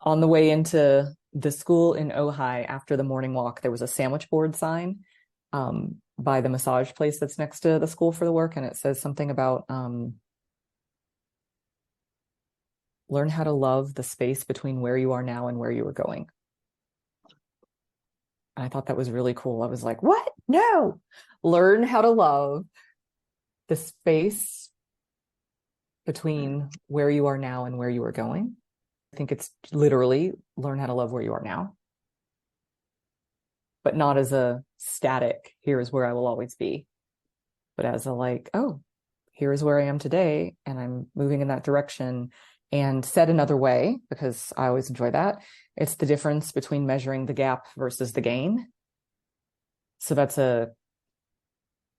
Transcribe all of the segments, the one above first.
On the way into the school in Ojai after the morning walk, there was a sandwich board sign by the massage place that's next to the school for the work. And it says something about learn how to love the space between where you are now and where you are going. And I thought that was really cool. I was like, what? No, learn how to love the space between where you are now and where you are going. I think it's literally learn how to love where you are now, but not as a static, here is where I will always be, but as a like, oh, here is where I am today, and I'm moving in that direction. And said another way, because I always enjoy that, it's the difference between measuring the gap versus the gain. So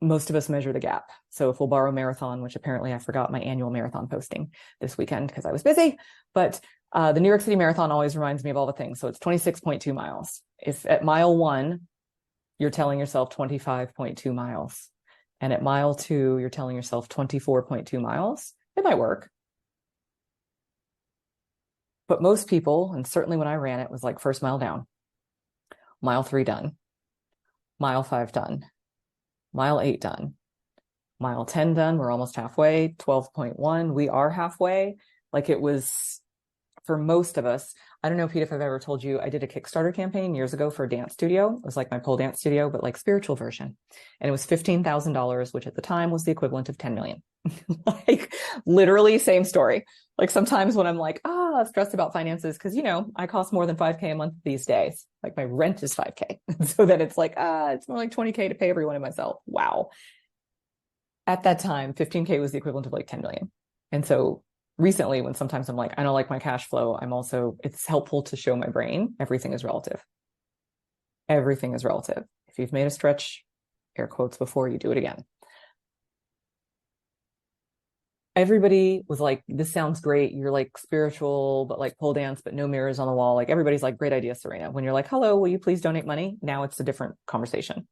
most of us measure the gap. So if we'll borrow marathon, which apparently I forgot my annual marathon posting this weekend because I was busy, but the New York City Marathon always reminds me of all the things. So it's 26.2 miles. If at mile 1, you're telling yourself 25.2 miles, and at mile 2, you're telling yourself 24.2 miles, it might work. But most people, and certainly when I ran it, was like first mile down, mile 3 done, mile 5 done, mile 8 done, mile 10 done. We're almost halfway. 12.1, we are halfway. Like it was, for most of us, I don't know, Pete, if I've ever told you, I did a Kickstarter campaign years ago for a dance studio. It was like my pole dance studio, but like spiritual version. And it was $15,000, which at the time was the equivalent of 10 million. Like literally same story. Like sometimes when I'm like, stressed about finances, because, I cost more than 5K a month these days. Like my rent is 5K. So then it's like, it's more like 20K to pay everyone and myself. Wow. At that time, 15K was the equivalent of like 10 million. And so recently, when sometimes I'm like, I don't like my cash flow, it's helpful to show my brain everything is relative. Everything is relative. If you've made a stretch, air quotes, before, you do it again. Everybody was like, this sounds great. You're like spiritual, but like pole dance, but no mirrors on the wall. Like everybody's like, great idea, Serena. When you're like, hello, will you please donate money? Now it's a different conversation.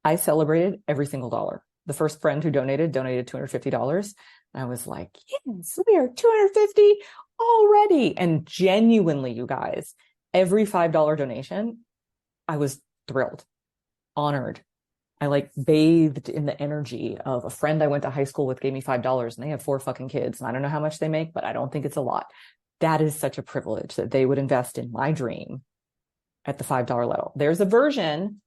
I celebrated every single dollar. The first friend who donated $250. And I was like, yes, we are 250 already. And genuinely, you guys, every $5 donation, I was thrilled, honored. I like bathed in the energy of a friend I went to high school with gave me $5, and they have 4 fucking kids. And I don't know how much they make, but I don't think it's a lot. That is such a privilege that they would invest in my dream at the $5 level. There's a version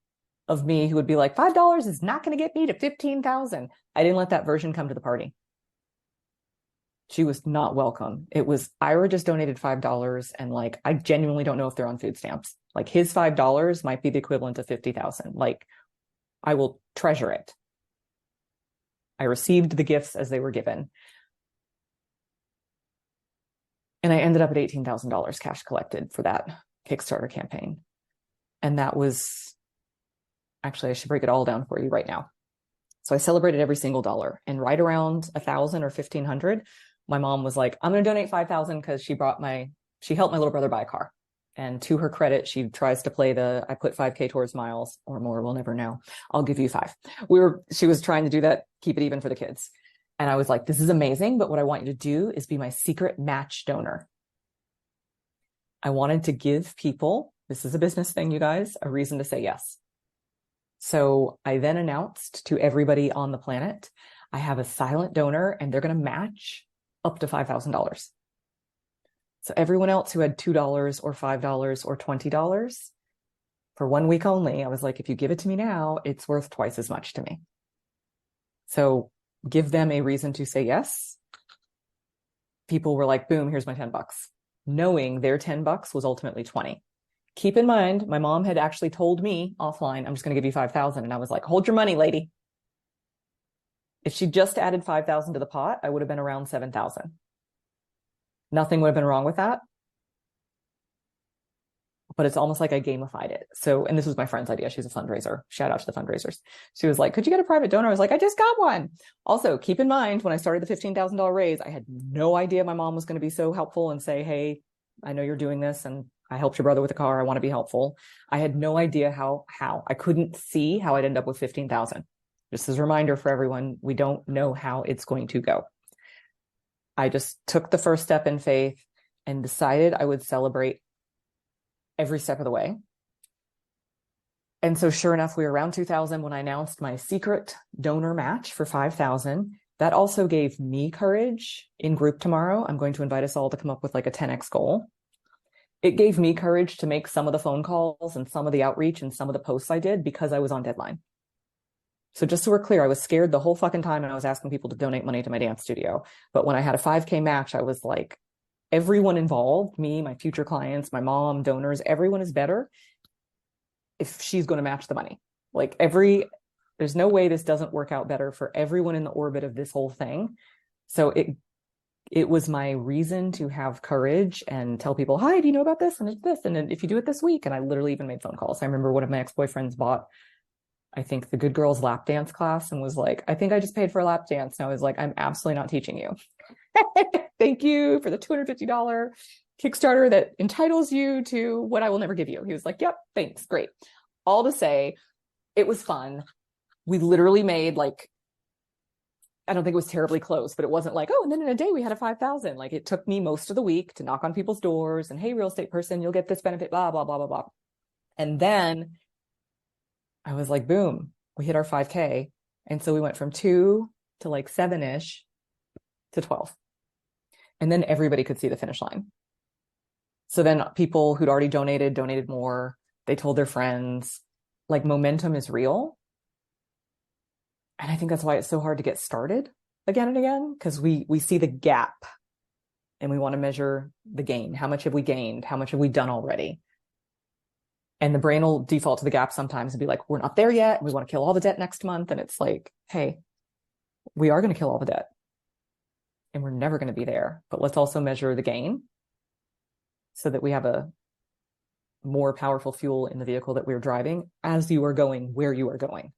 of me who would be like, $5 is not going to get me to 15,000. I didn't let that version come to the party. She was not welcome. It was, Ira just donated $5, and like, I genuinely don't know if they're on food stamps. Like his $5 might be the equivalent of 50,000. Like, I will treasure it. I received the gifts as they were given. And I ended up at $18,000 cash collected for that Kickstarter campaign. And that was, actually, I should break it all down for you right now. So I celebrated every single dollar, and right around 1,000 or 1,500, my mom was like, I'm going to donate 5,000 because she helped my little brother buy a car. And to her credit, she tries to play I put 5K towards miles or more. We'll never know. I'll give you 5. She was trying to do that, keep it even for the kids. And I was like, this is amazing. But what I want you to do is be my secret match donor. I wanted to give people, this is a business thing, you guys, a reason to say yes. So I then announced to everybody on the planet, I have a silent donor, and they're going to match up to $5,000. So everyone else who had $2 or $5 or $20 for 1 week only, I was like, if you give it to me now, it's worth twice as much to me. So give them a reason to say yes. People were like, boom, here's my $10, knowing their $10 was ultimately 20. Keep in mind, my mom had actually told me offline, I'm just going to give you 5,000. And I was like, hold your money, lady. If she just added 5,000 to the pot, I would have been around 7,000. Nothing would have been wrong with that. But it's almost like I gamified it. So, and this was my friend's idea. She's a fundraiser. Shout out to the fundraisers. She was like, could you get a private donor? I was like, I just got one. Also, keep in mind, when I started the $15,000 raise, I had no idea my mom was going to be so helpful and say, hey, I know you're doing this, and I helped your brother with a car. I want to be helpful. I had no idea how. I couldn't see how I'd end up with 15,000. Just as a reminder for everyone, we don't know how it's going to go. I just took the first step in faith and decided I would celebrate every step of the way. And so sure enough, we were around 2000 when I announced my secret donor match for 5,000. That also gave me courage. In Group tomorrow, I'm going to invite us all to come up with like a 10x goal. It gave me courage to make some of the phone calls and some of the outreach and some of the posts I did because I was on deadline. So just so we're clear, I was scared the whole fucking time and I was asking people to donate money to my dance studio. But when I had a 5K match, I was like, everyone involved, me, my future clients, my mom, donors, everyone is better if she's going to match the money. Like there's no way this doesn't work out better for everyone in the orbit of this whole thing. So it was my reason to have courage and tell people, hi, do you know about this? And it's this. And if you do it this week, and I literally even made phone calls. I remember one of my ex-boyfriends bought, I think, the Good Girls lap dance class and was like, I think I just paid for a lap dance. And I was like, I'm absolutely not teaching you. Thank you for the $250 Kickstarter that entitles you to what I will never give you. He was like, yep, thanks. Great. All to say, it was fun. We literally made like, I don't think it was terribly close, but it wasn't like, oh, and then in a day we had a 5,000. Like it took me most of the week to knock on people's doors and, hey, real estate person, you'll get this benefit, blah, blah, blah, blah, blah. And then I was like, boom, we hit our 5K. And so we went from 2 to like 7-ish to 12. And then everybody could see the finish line. So then people who'd already donated more. They told their friends. Like momentum is real. And I think that's why it's so hard to get started again and again, because we see the gap and we want to measure the gain. How much have we gained? How much have we done already? And the brain will default to the gap sometimes and be like, we're not there yet. We want to kill all the debt next month. And it's like, hey, we are going to kill all the debt. And we're never going to be there. But let's also measure the gain so that we have a more powerful fuel in the vehicle that we're driving as you are going where you are going.